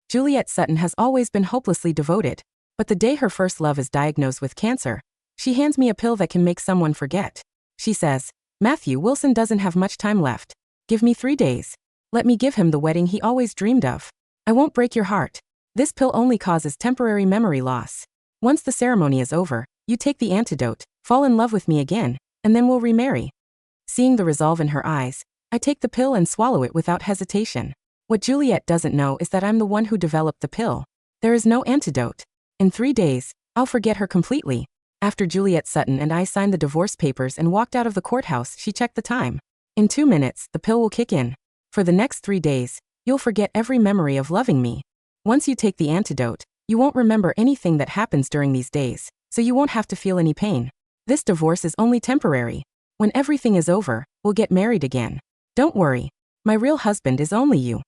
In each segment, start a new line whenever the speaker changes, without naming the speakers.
Juliet Sutton has always been hopelessly devoted, but the day her first love is diagnosed with cancer, she hands me a pill that can make someone forget. She says, "Matthew, Wilson doesn't have much time left. Give me 3 days. Let me give him the wedding he always dreamed of. I won't break your heart. This pill only causes temporary memory loss. Once the ceremony is over, you take the antidote, fall in love with me again, and then we'll remarry." Seeing the resolve in her eyes, I take the pill and swallow it without hesitation. What Juliet doesn't know is that I'm the one who developed the pill. There is no antidote. In 3 days, I'll forget her completely. After Juliet Sutton and I signed the divorce papers and walked out of the courthouse, she checked the time. In 2 minutes, the pill will kick in. For the next 3 days, you'll forget every memory of loving me. Once you take the antidote, you won't remember anything that happens during these days, so you won't have to feel any pain. This divorce is only temporary. When everything is over, we'll get married again. Don't worry. My real husband is only you.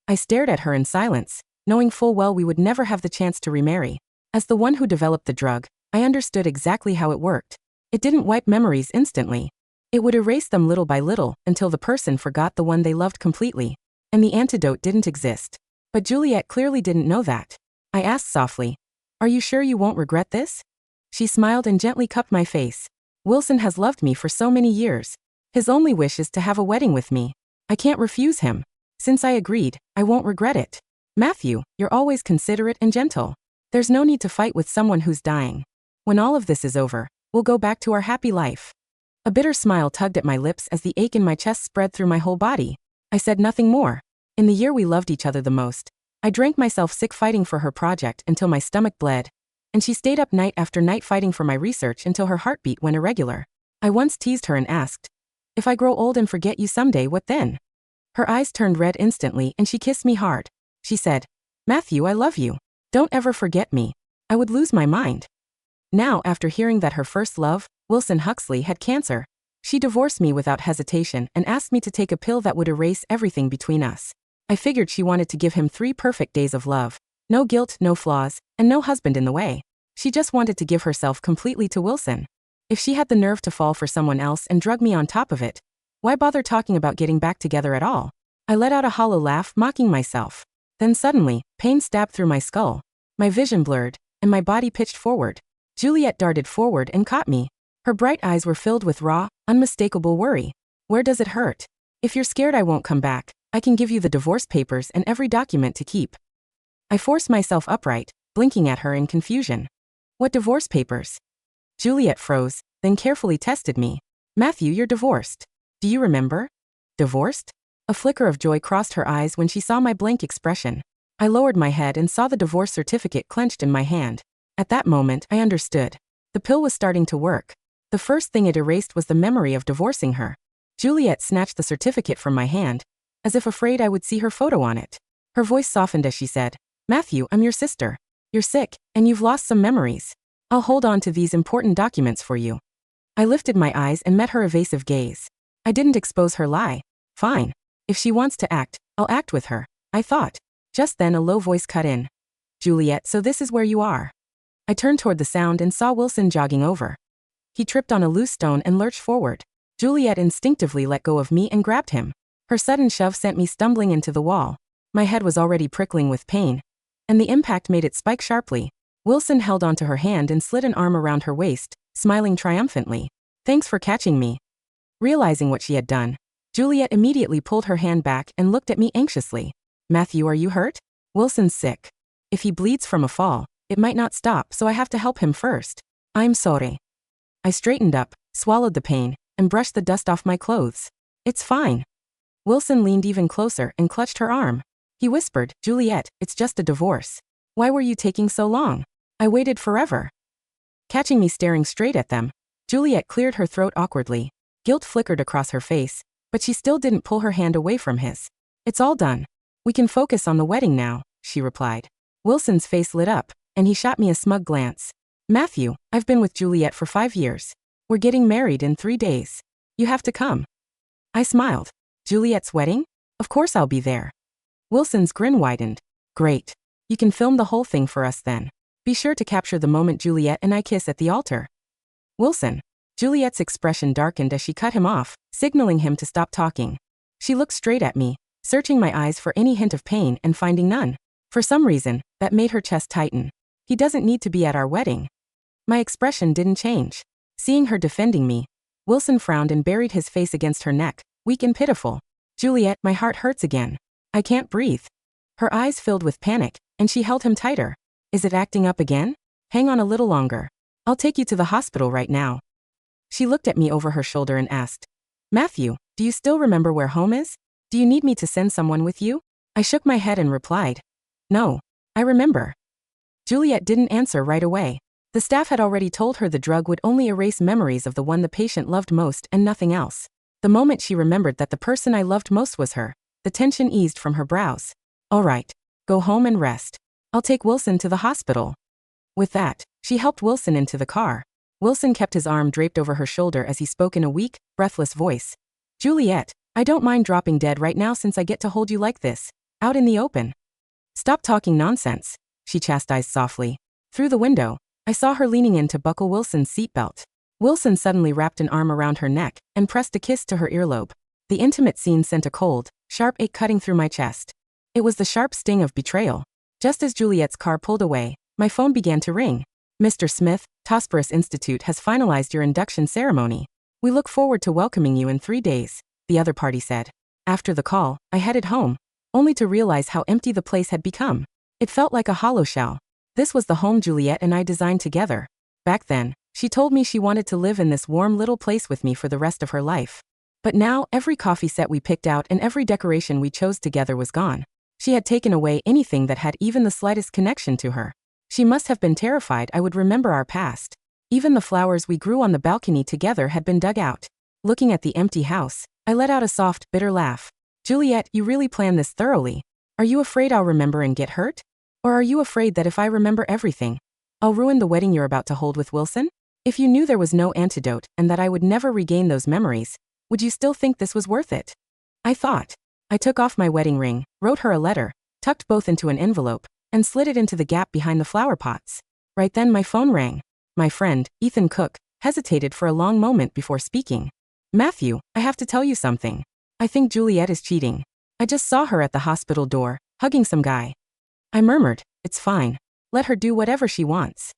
I stared at her in silence, knowing full well we would never have the chance to remarry. As the one who developed the drug, I understood exactly how it worked. It didn't wipe memories instantly. It would erase them little by little until the person forgot the one they loved completely. And the antidote didn't exist. But Juliet clearly didn't know that. I asked softly, "Are you sure you won't regret this?" She smiled and gently cupped my face. "Wilson has loved me for so many years. His only wish is to have a wedding with me. I can't refuse him. Since I agreed, I won't regret it. Matthew, you're always considerate and gentle. There's no need to fight with someone who's dying. When all of this is over, we'll go back to our happy life." A bitter smile tugged at my lips as the ache in my chest spread through my whole body. I said nothing more. In the year we loved each other the most, I drank myself sick fighting for her project until my stomach bled, and she stayed up night after night fighting for my research until her heartbeat went irregular. I once teased her and asked, "If I grow old and forget you someday, what then?" Her eyes turned red instantly and she kissed me hard. She said, "Matthew, I love you. Don't ever forget me. I would lose my mind." Now, after hearing that her first love, Wilson Huxley, had cancer, she divorced me without hesitation and asked me to take a pill that would erase everything between us. I figured she wanted to give him 3 perfect days of love. No guilt, no flaws, and no husband in the way. She just wanted to give herself completely to Wilson. If she had the nerve to fall for someone else and drug me on top of it, why bother talking about getting back together at all? I let out a hollow laugh, mocking myself. Then suddenly, pain stabbed through my skull. My vision blurred, and my body pitched forward. Juliet darted forward and caught me. Her bright eyes were filled with raw, unmistakable worry. "Where does it hurt? If you're scared I won't come back, I can give you the divorce papers and every document to keep." I forced myself upright, blinking at her in confusion. "What divorce papers?" Juliet froze, then carefully tested me. "Matthew, you're divorced. Do you remember?" "Divorced?" A flicker of joy crossed her eyes when she saw my blank expression. I lowered my head and saw the divorce certificate clenched in my hand. At that moment, I understood. The pill was starting to work. The first thing it erased was the memory of divorcing her. Juliet snatched the certificate from my hand, as if afraid I would see her photo on it. Her voice softened as she said, "Matthew, I'm your sister. You're sick, and you've lost some memories. I'll hold on to these important documents for you." I lifted my eyes and met her evasive gaze. I didn't expose her lie. Fine. If she wants to act, I'll act with her, I thought. Just then a low voice cut in. "Juliet, so this is where you are." I turned toward the sound and saw Wilson jogging over. He tripped on a loose stone and lurched forward. Juliet instinctively let go of me and grabbed him. Her sudden shove sent me stumbling into the wall. My head was already prickling with pain, and the impact made it spike sharply. Wilson held onto her hand and slid an arm around her waist, smiling triumphantly. "Thanks for catching me." Realizing what she had done, Juliet immediately pulled her hand back and looked at me anxiously. "Matthew, are you hurt?" "Wilson's sick. If he bleeds from a fall, it might not stop, so I have to help him first." "I'm sorry." I straightened up, swallowed the pain, and brushed the dust off my clothes. "It's fine." Wilson leaned even closer and clutched her arm. He whispered, "Juliet, it's just a divorce. Why were you taking so long? I waited forever." Catching me staring straight at them, Juliet cleared her throat awkwardly. Guilt flickered across her face, but she still didn't pull her hand away from his. "It's all done. We can focus on the wedding now," she replied. Wilson's face lit up, and he shot me a smug glance. "Matthew, I've been with Juliet for 5 years. We're getting married in 3 days. You have to come." I smiled. "Juliet's wedding? Of course I'll be there." Wilson's grin widened. "Great. You can film the whole thing for us then. Be sure to capture the moment Juliet and I kiss at the altar." "Wilson." Juliet's expression darkened as she cut him off, signaling him to stop talking. She looked straight at me, searching my eyes for any hint of pain and finding none. For some reason, that made her chest tighten. He doesn't need to be at our wedding. My expression didn't change. Seeing her defending me, Wilson frowned and buried his face against her neck, weak and pitiful. Juliet, my heart hurts again. I can't breathe. Her eyes filled with panic, and she held him tighter. Is it acting up again? Hang on a little longer. I'll take you to the hospital right now. She looked at me over her shoulder and asked, Matthew, do you still remember where home is? Do you need me to send someone with you? I shook my head and replied, no, I remember. Juliet didn't answer right away. The staff had already told her the drug would only erase memories of the one the patient loved most and nothing else. The moment she remembered that the person I loved most was her, the tension eased from her brows. All right, go home and rest. I'll take Wilson to the hospital. With that, she helped Wilson into the car. Wilson kept his arm draped over her shoulder as he spoke in a weak, breathless voice. Juliet, I don't mind dropping dead right now since I get to hold you like this, out in the open. Stop talking nonsense, she chastised softly. Through the window, I saw her leaning in to buckle Wilson's seatbelt. Wilson suddenly wrapped an arm around her neck and pressed a kiss to her earlobe. The intimate scene sent a cold, sharp ache cutting through my chest. It was the sharp sting of betrayal. Just as Juliet's car pulled away, my phone began to ring. Mr. Smith, Tosperus Institute has finalized your induction ceremony. We look forward to welcoming you in 3 days, the other party said. After the call, I headed home, only to realize how empty the place had become. It felt like a hollow shell. This was the home Juliet and I designed together. Back then, she told me she wanted to live in this warm little place with me for the rest of her life. But now, every coffee set we picked out and every decoration we chose together was gone. She had taken away anything that had even the slightest connection to her. She must have been terrified I would remember our past. Even the flowers we grew on the balcony together had been dug out. Looking at the empty house, I let out a soft, bitter laugh. Juliet, you really planned this thoroughly. Are you afraid I'll remember and get hurt? Or are you afraid that if I remember everything, I'll ruin the wedding you're about to hold with Wilson? If you knew there was no antidote and that I would never regain those memories, would you still think this was worth it? I thought. I took off my wedding ring, wrote her a letter, tucked both into an envelope, and slid it into the gap behind the flower pots. Right then my phone rang. My friend, Ethan Cook, hesitated for a long moment before speaking. Matthew, I have to tell you something. I think Juliet is cheating. I just saw her at the hospital door, hugging some guy. I murmured, it's fine. Let her do whatever she wants.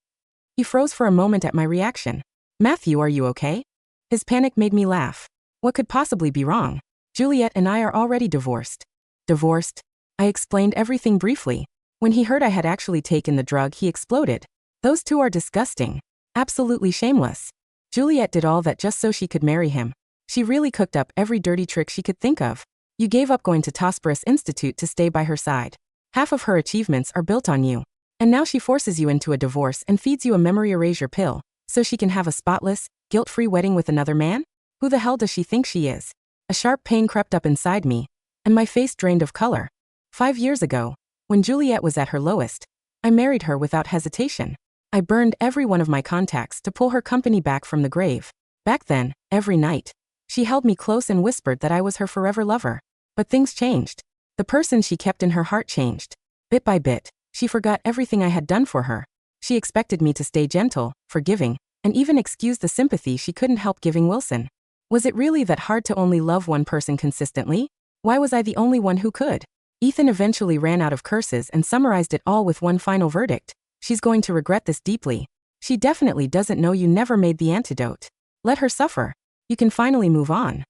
He froze for a moment at my reaction. Matthew, are you okay? His panic made me laugh. What could possibly be wrong? Juliet and I are already divorced. Divorced? I explained everything briefly. When he heard I had actually taken the drug, he exploded. Those two are disgusting. Absolutely shameless. Juliet did all that just so she could marry him. She really cooked up every dirty trick she could think of. You gave up going to Tosperus Institute to stay by her side. Half of her achievements are built on you. And now she forces you into a divorce and feeds you a memory erasure pill, so she can have a spotless, guilt-free wedding with another man? Who the hell does she think she is? A sharp pain crept up inside me, and my face drained of color. 5 years ago, when Juliet was at her lowest, I married her without hesitation. I burned every one of my contacts to pull her company back from the grave. Back then, every night, she held me close and whispered that I was her forever lover. But things changed. The person she kept in her heart changed. Bit by bit, she forgot everything I had done for her. She expected me to stay gentle, forgiving, and even excuse the sympathy she couldn't help giving Wilson. Was it really that hard to only love one person consistently? Why was I the only one who could? Ethan eventually ran out of curses and summarized it all with one final verdict. She's going to regret this deeply. She definitely doesn't know you never made the antidote. Let her suffer. You can finally move on.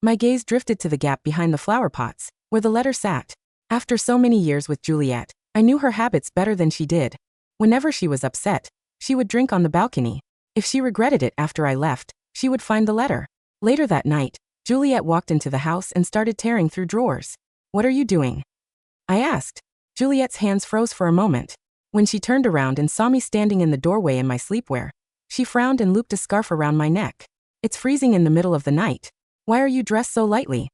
My gaze drifted to the gap behind the flower pots, where the letter sat. After so many years with Juliet, I knew her habits better than she did. Whenever she was upset, she would drink on the balcony. If she regretted it after I left, she would find the letter. Later that night, Juliet walked into the house and started tearing through drawers. What are you doing? I asked. Juliet's hands froze for a moment. When she turned around and saw me standing in the doorway in my sleepwear, she frowned and looped a scarf around my neck. It's freezing in the middle of the night. Why are you dressed so lightly?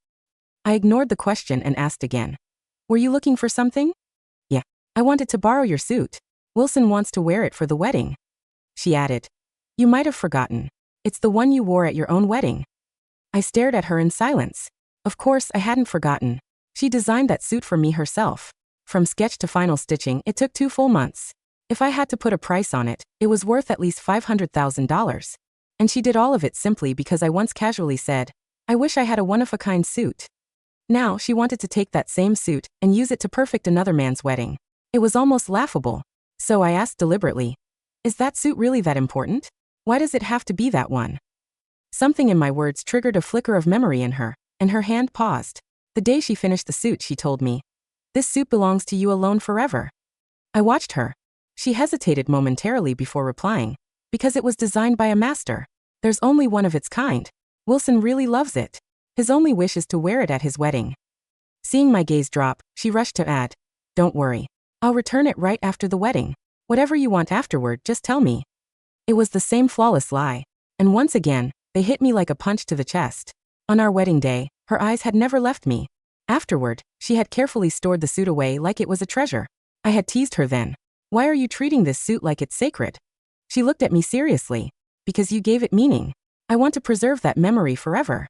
I ignored the question and asked again. Were you looking for something? Yeah. I wanted to borrow your suit. Wilson wants to wear it for the wedding. She added. You might have forgotten. It's the one you wore at your own wedding. I stared at her in silence. Of course, I hadn't forgotten. She designed that suit for me herself. From sketch to final stitching, it took 2 full months. If I had to put a price on it, it was worth at least $500,000. And she did all of it simply because I once casually said, I wish I had a one-of-a-kind suit. Now, she wanted to take that same suit and use it to perfect another man's wedding. It was almost laughable. So I asked deliberately, "Is that suit really that important? Why does it have to be that one?" Something in my words triggered a flicker of memory in her, and her hand paused. The day she finished the suit, she told me, "This suit belongs to you alone forever." I watched her. She hesitated momentarily before replying, "Because it was designed by a master. There's only one of its kind. Wilson really loves it. His only wish is to wear it at his wedding." Seeing my gaze drop, she rushed to add, "Don't worry. I'll return it right after the wedding. Whatever you want afterward, just tell me." It was the same flawless lie. And once again, they hit me like a punch to the chest. On our wedding day, her eyes had never left me. Afterward, she had carefully stored the suit away like it was a treasure. I had teased her then. "Why are you treating this suit like it's sacred?" She looked at me seriously. "Because you gave it meaning. I want to preserve that memory forever."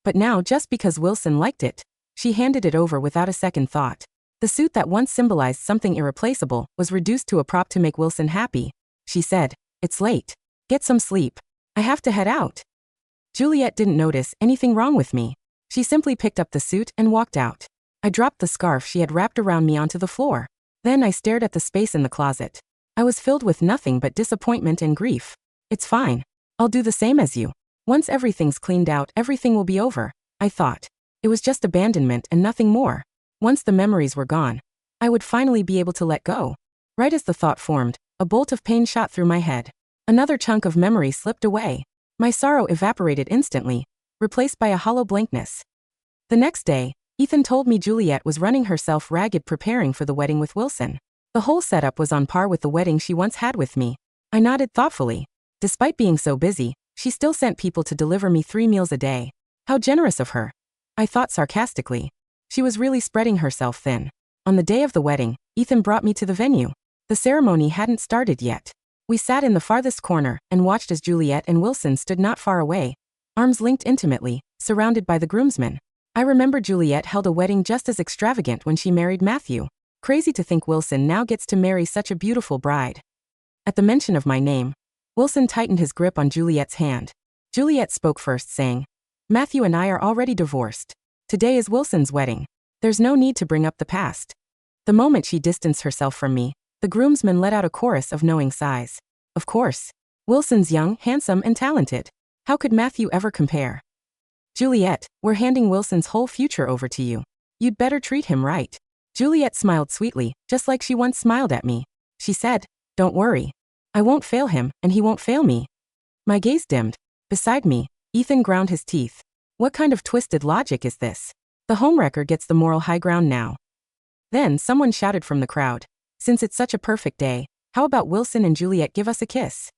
But now, just because Wilson liked it, she handed it over without a second thought. The suit that once symbolized something irreplaceable was reduced to a prop to make Wilson happy. She said, "It's late. Get some sleep. I have to head out." Juliet didn't notice anything wrong with me. She simply picked up the suit and walked out. I dropped the scarf she had wrapped around me onto the floor. Then I stared at the space in the closet. I was filled with nothing but disappointment and grief. "It's fine. I'll do the same as you. Once everything's cleaned out, everything will be over," I thought. It was just abandonment and nothing more. Once the memories were gone, I would finally be able to let go. Right as the thought formed, a bolt of pain shot through my head. Another chunk of memory slipped away. My sorrow evaporated instantly, replaced by a hollow blankness. The next day, Ethan told me Juliet was running herself ragged preparing for the wedding with Wilson. The whole setup was on par with the wedding she once had with me. I nodded thoughtfully. Despite being so busy, she still sent people to deliver me 3 meals a day. How generous of her. I thought sarcastically. She was really spreading herself thin. On the day of the wedding, Ethan brought me to the venue. The ceremony hadn't started yet. We sat in the farthest corner and watched as Juliet and Wilson stood not far away, arms linked intimately, surrounded by the groomsmen. I remember Juliet held a wedding just as extravagant when she married Matthew. Crazy to think Wilson now gets to marry such a beautiful bride. At the mention of my name, Wilson tightened his grip on Juliet's hand. Juliet spoke first, saying, "Matthew and I are already divorced. Today is Wilson's wedding. There's no need to bring up the past." The moment she distanced herself from me, the groomsmen let out a chorus of knowing sighs. Of course. Wilson's young, handsome, and talented. How could Matthew ever compare? "Juliet, we're handing Wilson's whole future over to you. You'd better treat him right." Juliet smiled sweetly, just like she once smiled at me. She said, "Don't worry. I won't fail him, and he won't fail me." My gaze dimmed. Beside me, Ethan ground his teeth. What kind of twisted logic is this? The homewrecker gets the moral high ground now. Then someone shouted from the crowd, "Since it's such a perfect day, how about Wilson and Juliet give us a kiss?"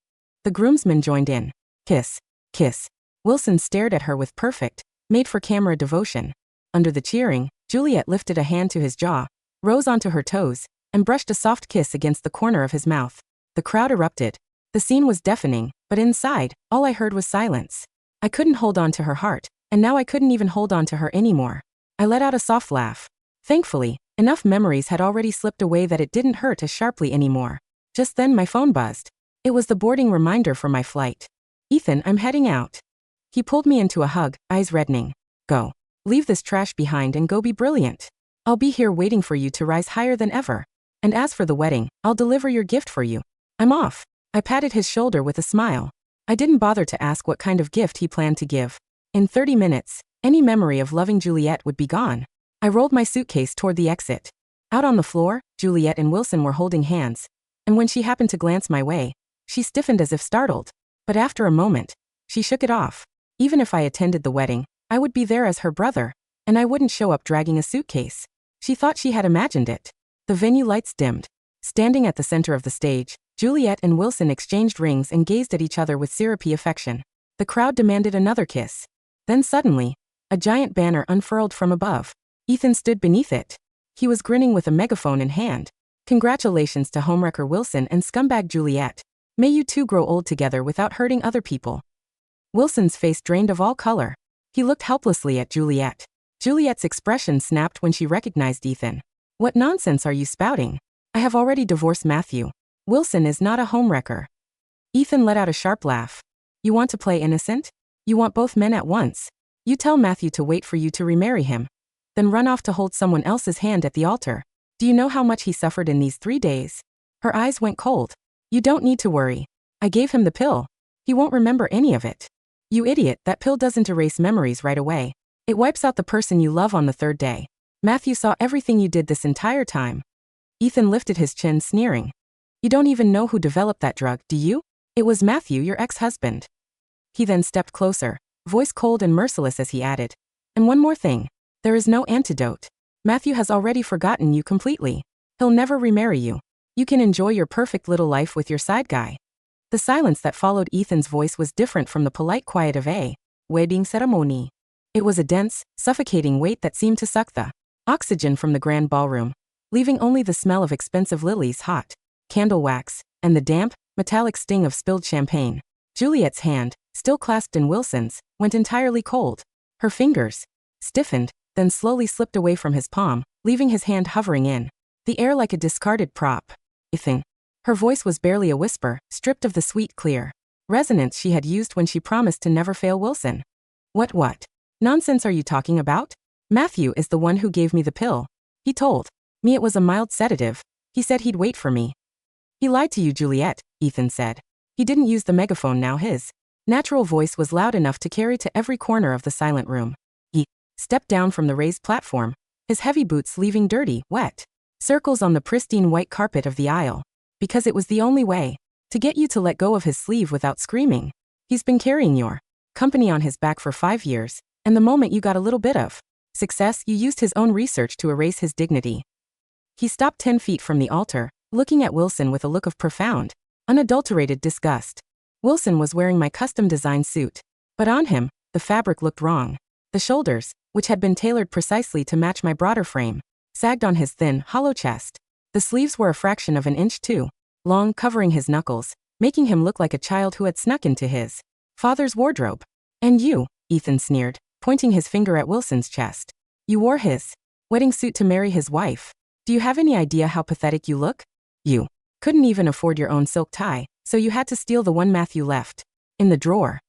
The groomsmen joined in. Kiss. Kiss. Wilson stared at her with perfect, made-for-camera devotion. Under the cheering, Juliet lifted a hand to his jaw, rose onto her toes, and brushed a soft kiss against the corner of his mouth. The crowd erupted. The scene was deafening, but inside, all I heard was silence. I couldn't hold on to her heart, and now I couldn't even hold on to her anymore. I let out a soft laugh. Thankfully, enough memories had already slipped away that it didn't hurt as sharply anymore. Just then my phone buzzed. It was the boarding reminder for my flight. "Ethan, I'm heading out." He pulled me into a hug, eyes reddening. "Go. Leave this trash behind and go be brilliant. I'll be here waiting for you to rise higher than ever. And as for the wedding, I'll deliver your gift for you. I'm off." I patted his shoulder with a smile. I didn't bother to ask what kind of gift he planned to give. In 30 minutes, any memory of loving Juliet would be gone. I rolled my suitcase toward the exit. Out on the floor, Juliet and Wilson were holding hands, and when she happened to glance my way, she stiffened as if startled. But after a moment, she shook it off. Even if I attended the wedding, I would be there as her brother, and I wouldn't show up dragging a suitcase. She thought she had imagined it. The venue lights dimmed. Standing at the center of the stage, Juliet and Wilson exchanged rings and gazed at each other with syrupy affection. The crowd demanded another kiss. Then suddenly, a giant banner unfurled from above. Ethan stood beneath it. He was grinning with a megaphone in hand. "Congratulations to homewrecker Wilson and scumbag Juliet. May you two grow old together without hurting other people." Wilson's face drained of all color. He looked helplessly at Juliet. Juliet's expression snapped when she recognized Ethan. "What nonsense are you spouting? I have already divorced Matthew. Wilson is not a homewrecker." Ethan let out a sharp laugh. "You want to play innocent? You want both men at once? You tell Matthew to wait for you to remarry him, then run off to hold someone else's hand at the altar. Do you know how much he suffered in these 3 days? Her eyes went cold. You don't need to worry. I gave him the pill. He won't remember any of it. You idiot, that pill doesn't erase memories right away. It wipes out the person you love on the 3rd day. Matthew saw everything you did this entire time. Ethan lifted his chin, sneering. You don't even know who developed that drug, do you? It was Matthew, your ex-husband. He then stepped closer, voice cold and merciless as he added. And one more thing. There is no antidote. Matthew has already forgotten you completely. He'll never remarry you. You can enjoy your perfect little life with your side guy. The silence that followed Ethan's voice was different from the polite quiet of a wedding ceremony. It was a dense, suffocating weight that seemed to suck the oxygen from the grand ballroom, leaving only the smell of expensive lilies, hot candle wax, and the damp, metallic sting of spilled champagne. Juliet's hand, still clasped in Wilson's, went entirely cold. Her fingers stiffened, then slowly slipped away from his palm, leaving his hand hovering in the air like a discarded prop. Ethan. Her voice was barely a whisper, stripped of the sweet, clear resonance she had used when she promised to never fail Wilson. What nonsense are you talking about? Matthew is the one who gave me the pill. He told me it was a mild sedative. He said he'd wait for me. He lied to you, Juliet, Ethan said. He didn't use the megaphone now. His natural voice was loud enough to carry to every corner of the silent room. He stepped down from the raised platform, his heavy boots leaving dirty, wet circles on the pristine white carpet of the aisle. Because it was the only way to get you to let go of his sleeve without screaming. He's been carrying your company on his back for 5 years, and the moment you got a little bit of success, you used his own research to erase his dignity. He stopped 10 feet from the altar, looking at Wilson with a look of profound, unadulterated disgust. Wilson was wearing my custom-designed suit, but on him, the fabric looked wrong. The shoulders, which had been tailored precisely to match my broader frame, sagged on his thin, hollow chest. The sleeves were a fraction of an inch too long, covering his knuckles, making him look like a child who had snuck into his father's wardrobe. And you, Ethan sneered, pointing his finger at Wilson's chest. You wore his wedding suit to marry his wife. Do you have any idea how pathetic you look? You couldn't even afford your own silk tie, so you had to steal the one Matthew left in the drawer.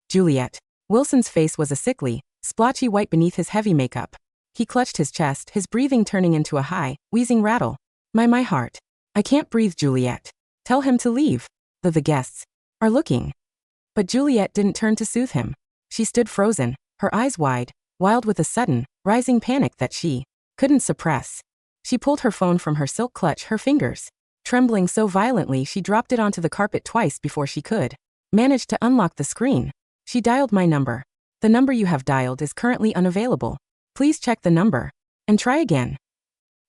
Juliet. Wilson's face was a sickly, splotchy white beneath his heavy makeup. He clutched his chest, his breathing turning into a high, wheezing rattle. My heart. I can't breathe, Juliet. Tell him to leave. The guests are looking. But Juliet didn't turn to soothe him. She stood frozen, her eyes wide, wild with a sudden, rising panic that she couldn't suppress. She pulled her phone from her silk clutch, her fingers trembling so violently she dropped it onto the carpet twice before she could manage to unlock the screen. She dialed my number. The number you have dialed is currently unavailable. Please check the number and try again.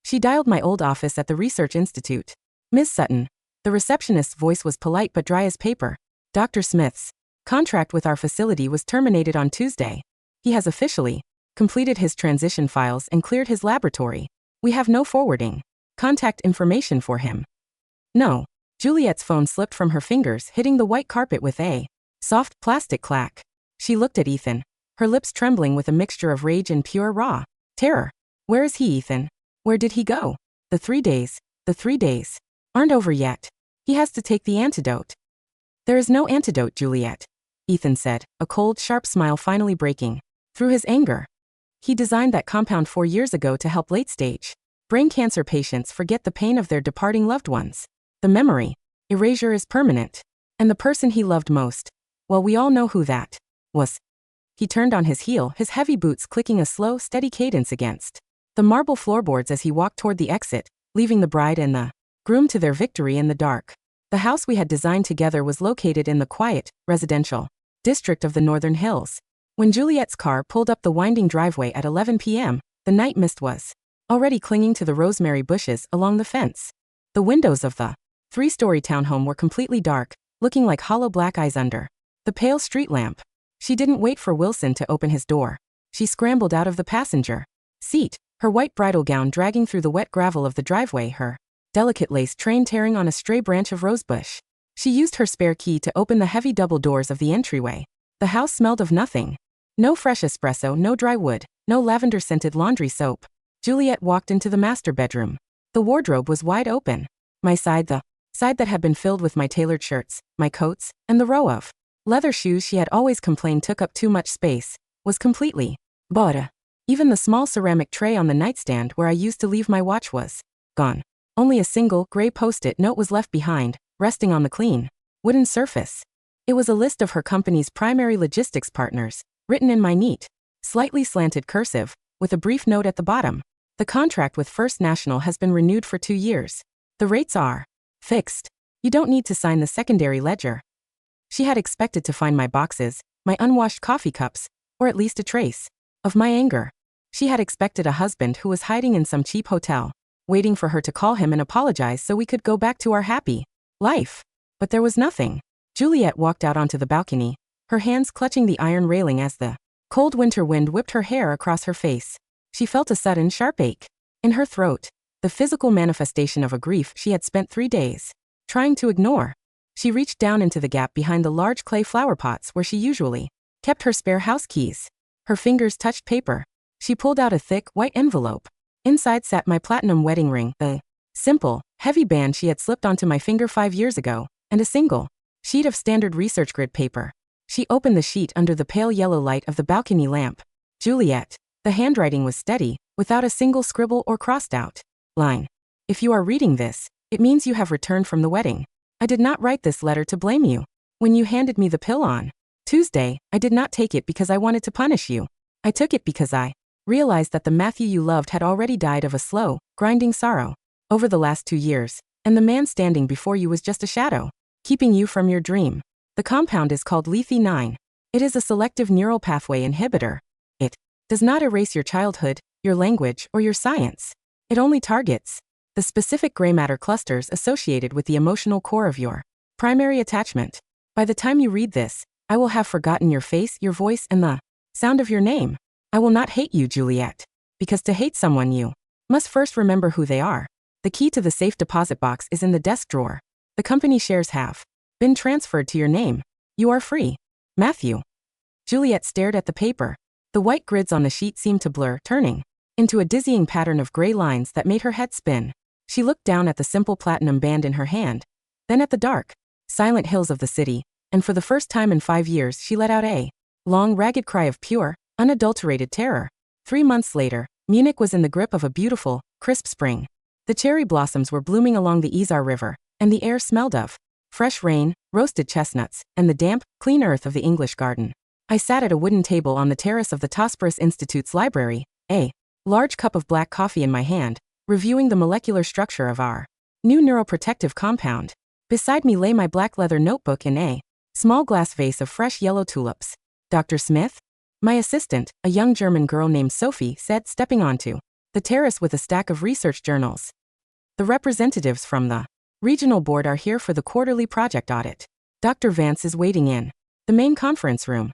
She dialed my old office at the Research Institute. Ms. Sutton. The receptionist's voice was polite but dry as paper. Dr. Smith's contract with our facility was terminated on Tuesday. He has officially completed his transition files and cleared his laboratory. We have no forwarding contact information for him. No. Juliet's phone slipped from her fingers, hitting the white carpet with a soft plastic clack. She looked at Ethan, her lips trembling with a mixture of rage and pure raw terror. Where is he, Ethan? Where did he go? The 3 days aren't over yet. He has to take the antidote. There is no antidote, Juliet, Ethan said, a cold, sharp smile finally breaking through his anger. He designed that compound 4 years ago to help late-stage brain cancer patients forget the pain of their departing loved ones. The memory erasure is permanent. And the person he loved most, well, we all know who that was. He turned on his heel, his heavy boots clicking a slow, steady cadence against the marble floorboards as he walked toward the exit, leaving the bride and the groom to their victory in the dark. The house we had designed together was located in the quiet, residential district of the Northern Hills. When Juliet's car pulled up the winding driveway at 11 p.m., the night mist was already clinging to the rosemary bushes along the fence. The windows of the 3-story townhome were completely dark, looking like hollow black eyes under the pale street lamp. She didn't wait for Wilson to open his door. She scrambled out of the passenger seat, her white bridal gown dragging through the wet gravel of the driveway, her delicate lace train tearing on a stray branch of rosebush. She used her spare key to open the heavy double doors of the entryway. The house smelled of nothing. No fresh espresso, no dry wood, no lavender-scented laundry soap. Juliet walked into the master bedroom. The wardrobe was wide open. My side, the side that had been filled with my tailored shirts, my coats, and the row of leather shoes she had always complained took up too much space, was completely bare. Even the small ceramic tray on the nightstand where I used to leave my watch was Gone. Only a single, gray post-it note was left behind, resting on the clean wooden surface. It was a list of her company's primary logistics partners, written in my neat, slightly slanted cursive, with a brief note at the bottom. The contract with First National has been renewed for 2 years. The rates are fixed. You don't need to sign the secondary ledger. She had expected to find my boxes, my unwashed coffee cups, or at least a trace of my anger. She had expected a husband who was hiding in some cheap hotel, waiting for her to call him and apologize so we could go back to our happy life. But there was nothing. Juliet walked out onto the balcony, her hands clutching the iron railing as the cold winter wind whipped her hair across her face. She felt a sudden sharp ache in her throat, the physical manifestation of a grief she had spent 3 days trying to ignore. She reached down into the gap behind the large clay flower pots where she usually kept her spare house keys. Her fingers touched paper. She pulled out a thick, white envelope. Inside sat my platinum wedding ring, the simple, heavy band she had slipped onto my finger 5 years ago, and a single sheet of standard research grid paper. She opened the sheet under the pale yellow light of the balcony lamp. Juliet. The handwriting was steady, without a single scribble or crossed out line. If you are reading this, it means you have returned from the wedding. I did not write this letter to blame you. When you handed me the pill on Tuesday, I did not take it because I wanted to punish you. I took it because I realized that the Matthew you loved had already died of a slow, grinding sorrow over the last 2 years, and the man standing before you was just a shadow, keeping you from your dream. The compound is called Lethe-9. It is a selective neural pathway inhibitor. It does not erase your childhood, your language, or your science. It only targets the specific gray matter clusters associated with the emotional core of your primary attachment. By the time you read this, I will have forgotten your face, your voice, and the sound of your name. I will not hate you, Juliet. Because to hate someone, you must first remember who they are. The key to the safe deposit box is in the desk drawer. The company shares have been transferred to your name. You are free. Matthew. Juliet stared at the paper. The white grids on the sheet seemed to blur, turning into a dizzying pattern of gray lines that made her head spin. She looked down at the simple platinum band in her hand, then at the dark, silent hills of the city, and for the first time in 5 years she let out a long, ragged cry of pure, unadulterated terror. 3 months later, Munich was in the grip of a beautiful, crisp spring. The cherry blossoms were blooming along the Isar River, and the air smelled of fresh rain, roasted chestnuts, and the damp, clean earth of the English garden. I sat at a wooden table on the terrace of the Tosperus Institute's library, a large cup of black coffee in my hand, reviewing the molecular structure of our new neuroprotective compound. Beside me lay my black leather notebook in a small glass vase of fresh yellow tulips. Dr. Smith? My assistant, a young German girl named Sophie, said, stepping onto the terrace with a stack of research journals. The representatives from the regional board are here for the quarterly project audit. Dr. Vance is waiting in the main conference room.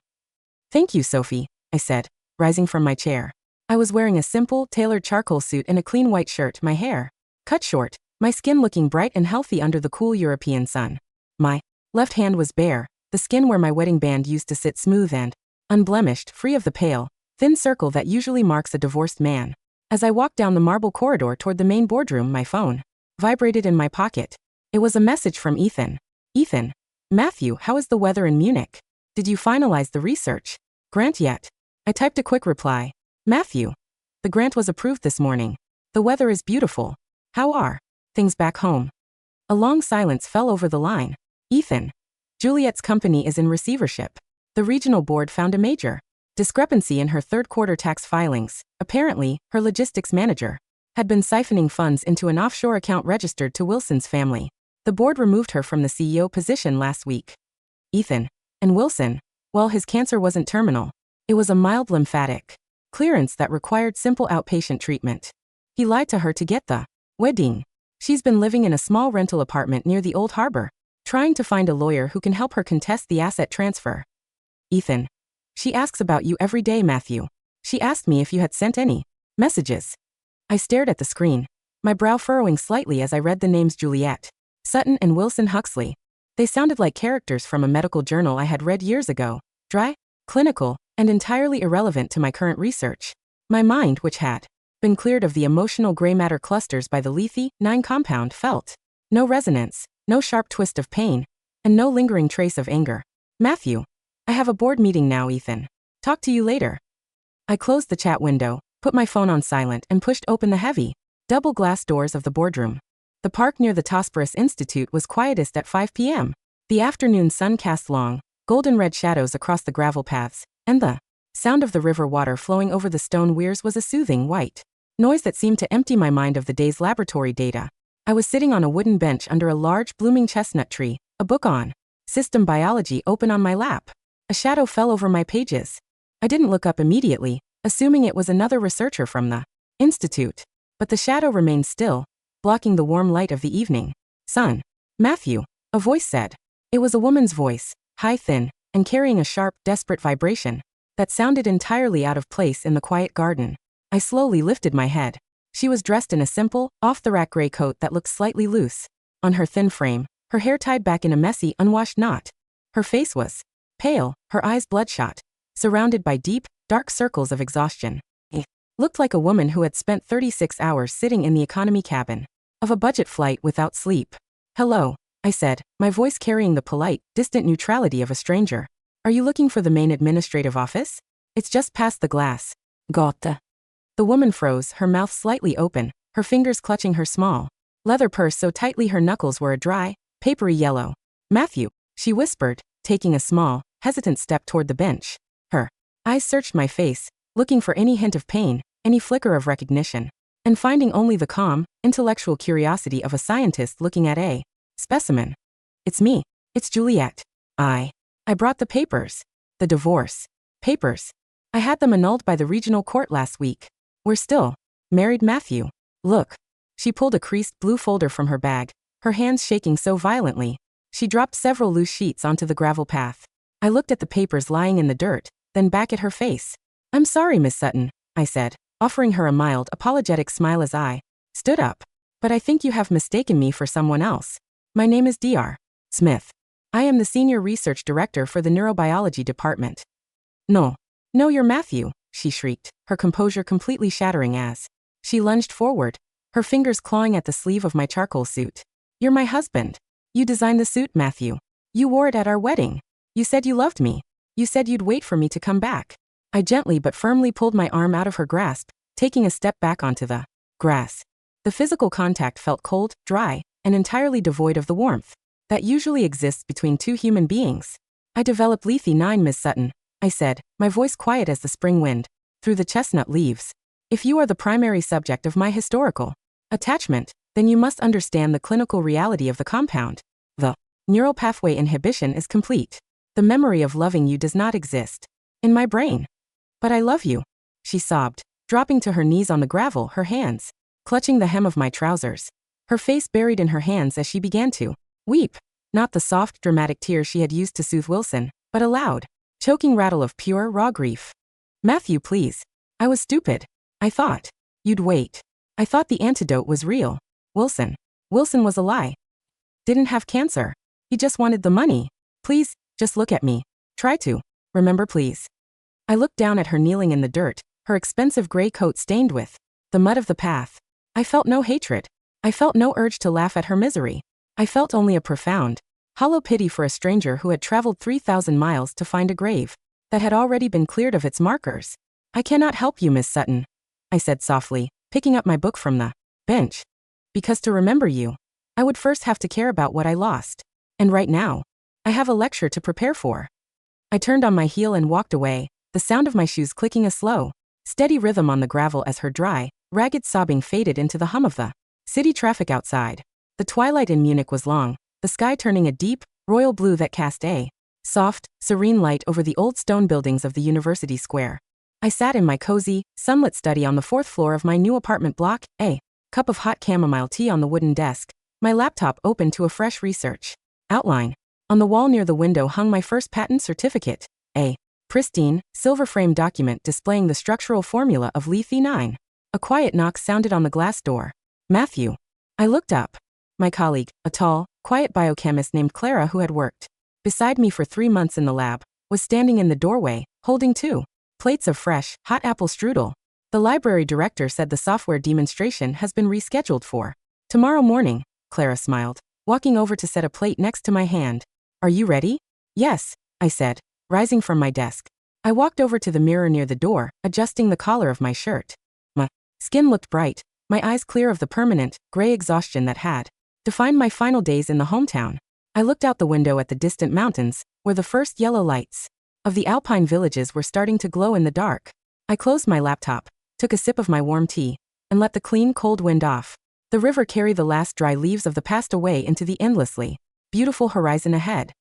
Thank you, Sophie, I said, rising from my chair. I was wearing a simple, tailored charcoal suit and a clean white shirt, my hair cut short, my skin looking bright and healthy under the cool European sun. My left hand was bare, the skin where my wedding band used to sit smooth and unblemished, free of the pale, thin circle that usually marks a divorced man. As I walked down the marble corridor toward the main boardroom, my phone vibrated in my pocket. It was a message from Ethan. Ethan. Matthew, how is the weather in Munich? Did you finalize the research grant yet? I typed a quick reply. Matthew. The grant was approved this morning. The weather is beautiful. How are things back home? A long silence fell over the line. Ethan. Juliet's company is in receivership. The regional board found a major discrepancy in her third-quarter tax filings. Apparently, her logistics manager had been siphoning funds into an offshore account registered to Wilson's family. The board removed her from the CEO position last week. Ethan. And Wilson, well, his cancer wasn't terminal. It was a mild lymphatic clearance that required simple outpatient treatment. He lied to her to get the wedding. She's been living in a small rental apartment near the Old Harbor, trying to find a lawyer who can help her contest the asset transfer. Ethan. She asks about you every day, Matthew. She asked me if you had sent any messages. I stared at the screen, my brow furrowing slightly as I read the names Juliet Sutton and Wilson Huxley. They sounded like characters from a medical journal I had read years ago, dry, clinical, and entirely irrelevant to my current research. My mind, which had been cleared of the emotional gray matter clusters by the Lethe-9 compound, felt no resonance, no sharp twist of pain, and no lingering trace of anger. Matthew. I have a board meeting now, Ethan. Talk to you later. I closed the chat window, put my phone on silent, and pushed open the heavy Double glass doors of the boardroom. The park near the Tosperus Institute was quietest at 5 p.m. The afternoon sun cast long, golden-red shadows across the gravel paths, and the sound of the river water flowing over the stone weirs was a soothing white noise that seemed to empty my mind of the day's laboratory data. I was sitting on a wooden bench under a large, blooming chestnut tree, a book on system biology open on my lap. A shadow fell over my pages. I didn't look up immediately, assuming it was another researcher from the institute. But the shadow remained still, blocking the warm light of the evening sun. Matthew, a voice said. It was a woman's voice, high, thin, and carrying a sharp, desperate vibration that sounded entirely out of place in the quiet garden. I slowly lifted my head. She was dressed in a simple, off-the-rack gray coat that looked slightly loose on her thin frame, her hair tied back in a messy, unwashed knot. Her face was pale, her eyes bloodshot, surrounded by deep, dark circles of exhaustion. It looked like a woman who had spent 36 hours sitting in the economy cabin of a budget flight without sleep. Hello, I said, my voice carrying the polite, distant neutrality of a stranger. Are you looking for the main administrative office? It's just past the glass. Gotta. The woman froze, her mouth slightly open, her fingers clutching her small leather purse so tightly her knuckles were a dry, papery yellow. Matthew, she whispered, taking a small, hesitant step toward the bench. Her eyes searched my face, looking for any hint of pain, any flicker of recognition, and finding only the calm, intellectual curiosity of a scientist looking at a specimen. It's me. It's Juliet. I brought the papers. The divorce papers. I had them annulled by the regional court last week. We're still married, Matthew. Look. She pulled a creased blue folder from her bag, her hands shaking so violently. She dropped several loose sheets onto the gravel path. I looked at the papers lying in the dirt, then back at her face. I'm sorry, Miss Sutton, I said, offering her a mild, apologetic smile as I stood up. But I think you have mistaken me for someone else. My name is Dr. Smith. I am the Senior Research Director for the Neurobiology Department. No, you're Matthew, she shrieked, her composure completely shattering as she lunged forward, her fingers clawing at the sleeve of my charcoal suit. You're my husband. You designed the suit, Matthew. You wore it at our wedding. You said you loved me. You said you'd wait for me to come back. I gently but firmly pulled my arm out of her grasp, taking a step back onto the grass. The physical contact felt cold, dry, and entirely devoid of the warmth that usually exists between two human beings. I developed Lethe-9, Miss Sutton, I said, my voice quiet as the spring wind through the chestnut leaves. If you are the primary subject of my historical attachment, then you must understand the clinical reality of the compound. The neural pathway inhibition is complete. The memory of loving you does not exist in my brain. But I love you, she sobbed, dropping to her knees on the gravel, her hands clutching the hem of my trousers, her face buried in her hands as she began to weep, not the soft, dramatic tears she had used to soothe Wilson, but a loud, choking rattle of pure, raw grief. Matthew, please. I was stupid. I thought you'd wait. I thought the antidote was real. Wilson was a lie. Didn't have cancer. He just wanted the money. Please, just look at me. Try to remember, please. I looked down at her kneeling in the dirt, her expensive gray coat stained with the mud of the path. I felt no hatred. I felt no urge to laugh at her misery. I felt only a profound, hollow pity for a stranger who had traveled 3,000 miles to find a grave that had already been cleared of its markers. I cannot help you, Miss Sutton, I said softly, picking up my book from the bench. Because to remember you, I would first have to care about what I lost. And right now, I have a lecture to prepare for. I turned on my heel and walked away, the sound of my shoes clicking a slow, steady rhythm on the gravel as her dry, ragged sobbing faded into the hum of the city traffic outside. The twilight in Munich was long, the sky turning a deep, royal blue that cast a soft, serene light over the old stone buildings of the university square. I sat in my cozy, sunlit study on the 4th floor of my new apartment block, a cup of hot chamomile tea on the wooden desk, my laptop open to a fresh research outline. On the wall near the window hung my first patent certificate, a pristine, silver-framed document displaying the structural formula of Lethe-9. A quiet knock sounded on the glass door. Matthew. I looked up. My colleague, a tall, quiet biochemist named Clara who had worked beside me for 3 months in the lab, was standing in the doorway, holding 2 plates of fresh, hot apple strudel. The library director said the software demonstration has been rescheduled for tomorrow morning, Clara smiled, walking over to set a plate next to my hand. Are you ready? Yes, I said, rising from my desk. I walked over to the mirror near the door, adjusting the collar of my shirt. My skin looked bright, my eyes clear of the permanent, gray exhaustion that had defined my final days in the hometown. I looked out the window at the distant mountains, where the first yellow lights of the alpine villages were starting to glow in the dark. I closed my laptop, took a sip of my warm tea, and let the clean, cold wind off. The river carried the last dry leaves of the past away into the endlessly beautiful horizon ahead.